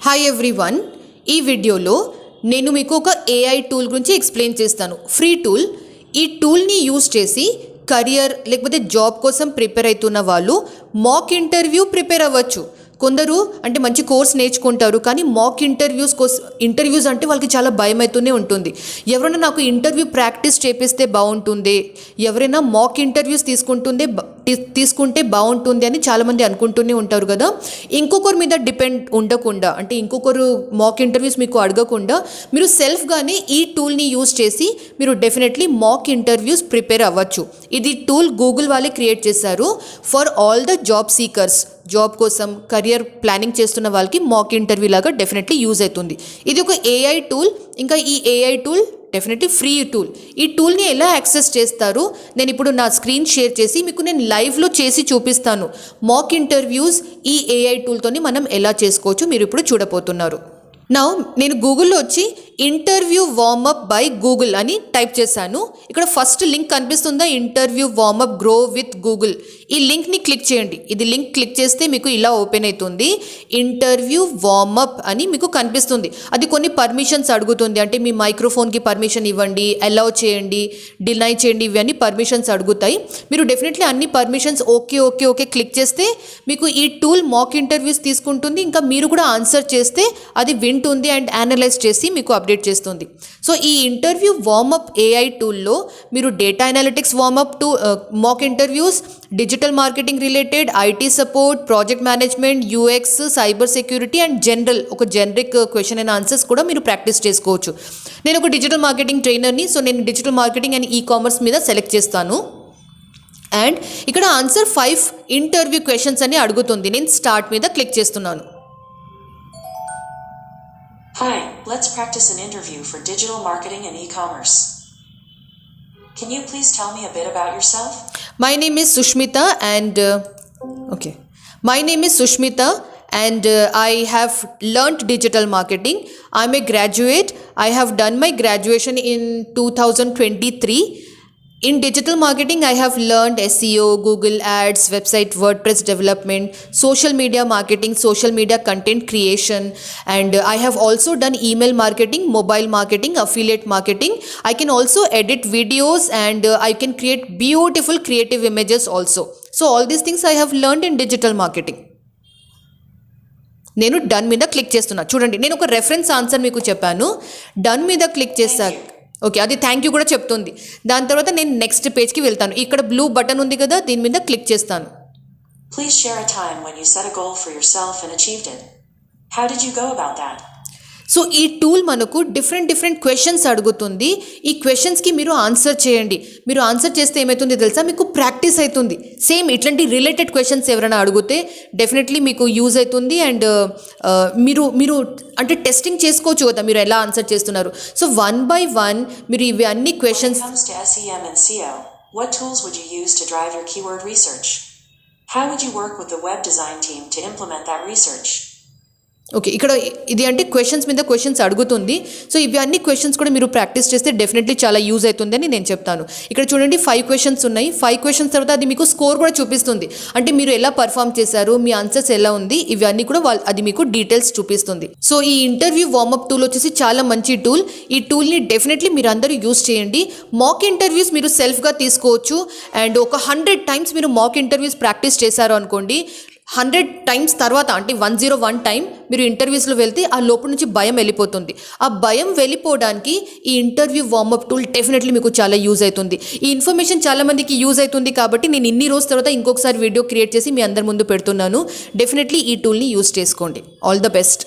Hi everyone, ఈ వీడియోలో నేను మీకు ఒక ఏఐ టూల్ గురించి ఎక్స్ప్లెయిన్ చేస్తాను. Free tool. ఈ టూల్ని యూజ్ చేసి కెరియర్ లేకపోతే జాబ్ కోసం ప్రిపేర్ అవుతున్న వాళ్ళు మాక్ ఇంటర్వ్యూ ప్రిపేర్ అవ్వచ్చు. కొందరు అంటే మంచి కోర్స్ నేర్చుకుంటారు, కానీ మాక్ ఇంటర్వ్యూస్ అంటే వాళ్ళకి చాలా భయం అవుతూనే ఉంటుంది. ఎవరైనా నాకు ఇంటర్వ్యూ ప్రాక్టీస్ చేపిస్తే బాగుంటుంది, ఎవరైనా మాక్ ఇంటర్వ్యూస్ తీసుకుంటే బాగుంటుంది అని చాలామంది అనుకుంటూనే ఉంటారు కదా. ఇంకొకరి మీద డిపెండ్ ఉండకుండా, అంటే ఇంకొకరు మాక్ ఇంటర్వ్యూస్ మీకు అడగకుండా మీరు సెల్ఫ్గానే ఈ టూల్ని యూజ్ చేసి మీరు డెఫినెట్లీ మాక్ ఇంటర్వ్యూస్ ప్రిపేర్ అవ్వచ్చు. ఇది టూల్ గూగుల్ వాళ్ళే క్రియేట్ చేశారు for all the job seekers. Job కోసం కెరియర్ ప్లానింగ్ చేస్తున్న వాళ్ళకి మాక్ ఇంటర్వ్యూ లాగా డెఫినెట్లీ యూజ్ అవుతుంది. ఇది ఒక ఏఐ టూల్. ఇంకా ఈ AI tool definitely free tool. ఈ టూల్ని ఎలా యాక్సెస్ చేస్తారు నేను ఇప్పుడు నా స్క్రీన్ షేర్ చేసి మీకు నేను లైవ్లో చేసి చూపిస్తాను. మాక్ ఇంటర్వ్యూస్ ఈ ఏఐ టూల్తోని మనం ఎలా చేసుకోవచ్చు మీరు ఇప్పుడు చూడబోతున్నారు. నేను గూగుల్లో వచ్చి ఇంటర్వ్యూ వార్మప్ బై గూగుల్ అని టైప్ చేశాను. ఇక్కడ ఫస్ట్ లింక్ కనిపిస్తుందా, interview warmup grow with Google. ఈ లింక్ని క్లిక్ చేయండి. ఇది లింక్ క్లిక్ చేస్తే మీకు ఇలా ఓపెన్ అవుతుంది. ఇంటర్వ్యూ వార్మప్ అని మీకు కనిపిస్తుంది. అది కొన్ని పర్మిషన్స్ అడుగుతుంది, అంటే మీ మైక్రోఫోన్కి పర్మిషన్ ఇవ్వండి, అలౌ చేయండి, డినై చేయండి, ఇవన్నీ పర్మిషన్స్ అడుగుతాయి. మీరు డెఫినెట్లీ అన్ని పర్మిషన్స్ ఓకే క్లిక్ చేస్తే మీకు ఈ టూల్ మాక్ ఇంటర్వ్యూస్ తీసుకుంటుంది. ఇంకా మీరు కూడా ఆన్సర్ చేస్తే అది వింటుంది అండ్ అనలైజ్ చేసి మీకు అప్డేట్ చేస్తుంది. సో ఈ ఇంటర్వ్యూ వార్మప్ ఏఐ టూల్లో మీరు data analytics warmup to mock interviews, digital marketing related, IT support, project management, UX, cyber security and generic question and answers కూడా మీరు ప్రాక్టీస్ చేసుకోవచ్చు. నేను ఒక డిజిటల్ మార్కెటింగ్ ట్రైనర్ని, సో నేను digital marketing and e commerce మీద సెలెక్ట్ చేస్తాను. And ఇక్కడ ఆన్సర్ 5 ఇంటర్వ్యూ క్వశ్చన్స్ అని అడుగుతుంది. నేను స్టార్ట్ మీద క్లిక్ చేస్తున్నాను. Hi, let's practice an interview for digital marketing and e-commerce. Can you please tell me a bit about yourself? My name is Sushmita and I have learnt digital marketing. I'm a graduate. I have done my graduation in 2023. In digital marketing, I have learned SEO, Google Ads, website WordPress development, social media marketing, social media content creation, and I have also done email marketing, mobile marketing, affiliate marketing. I can also edit videos and I can create beautiful creative images also. So all these things I have learned in digital marketing. నేను done మీద click చేస్తున్నా. చూడండి, నేను ఒక reference answer మీకు చెప్పాను. Done మీద click చేశాక ఓకే, అది థ్యాంక్ యూ కూడా చెప్తుంది. దాని తర్వాత నేను నెక్స్ట్ పేజ్కి వెళ్తాను. ఇక్కడ బ్లూ బటన్ ఉంది కదా, దీని మీద క్లిక్ చేస్తాను. Please share a time when you set a goal for yourself and achieved it. How did you go about that? So ఈ టూల్ మనకు డిఫరెంట్ క్వశ్చన్స్ అడుగుతుంది. ఈ క్వశ్చన్స్కి మీరు ఆన్సర్ చేయండి. మీరు ఆన్సర్ చేస్తే ఏమవుతుంది తెలుసా, మీకు ప్రాక్టీస్ అవుతుంది. సేమ్ ఇట్లాంటి రిలేటెడ్ క్వశ్చన్స్ ఎవరైనా అడిగితే డెఫినెట్లీ మీకు యూజ్ అవుతుంది. అండ్ మీరు అంటే టెస్టింగ్ చేసుకోవచ్చు కదా, మీరు ఎలా ఆన్సర్ చేస్తున్నారు. సో 1 by 1 మీరు ఇవి అన్ని questions. When it comes to SEM and SEO, what tools would you use to drive your keyword research? How would you work with the web design team to implement that research? Okay, ఇక్కడ ఇది అంటే questions మీద questions అడుగుతుంది. So ఇవి అన్ని questions కూడా మీరు practice చేస్తే డెఫినెట్లీ చాలా యూజ్ అవుతుంది అని నేను చెప్తాను. ఇక్కడ చూడండి 5 క్వశ్చన్స్ ఉన్నాయి. 5 క్వశ్చన్స్ తర్వాత అది మీకు స్కోర్ కూడా చూపిస్తుంది, అంటే మీరు ఎలా పర్ఫామ్ చేశారు, మీ ఆన్సర్స్ ఎలా ఉంది, ఇవన్నీ కూడా అది మీకు డీటెయిల్స్ చూపిస్తుంది. సో ఈ ఇంటర్వ్యూ వార్మప్ టూల్ వచ్చేసి చాలా మంచి టూల్. ఈ టూల్ని డెఫినెట్లీ మీరు అందరూ యూజ్ చేయండి. మాక్ ఇంటర్వ్యూస్ మీరు సెల్ఫ్గా తీసుకోవచ్చు. అండ్ ఒక 100 టైమ్స్ మీరు మాక్ ఇంటర్వ్యూస్ ప్రాక్టీస్ చేశారు అనుకోండి, 100 టైమ్స్ తర్వాత అంటే 101 టైం మీరు ఇంటర్వ్యూస్లో వెళ్తే ఆ లోపల నుంచి భయం వెళ్ళిపోతుంది. ఆ భయం వెళ్ళిపోవడానికి ఈ ఇంటర్వ్యూ వార్మప్ టూల్ డెఫినెట్లీ మీకు చాలా యూజ్ అవుతుంది. ఈ ఇన్ఫర్మేషన్ చాలా మందికి యూజ్ అవుతుంది కాబట్టి నేను ఇన్ని రోజుల తర్వాత ఇంకొకసారి వీడియో క్రియేట్ చేసి మీ అందరి ముందు పెడుతున్నాను. డెఫినెట్లీ ఈ టూల్ని యూజ్ చేసుకోండి. All the best.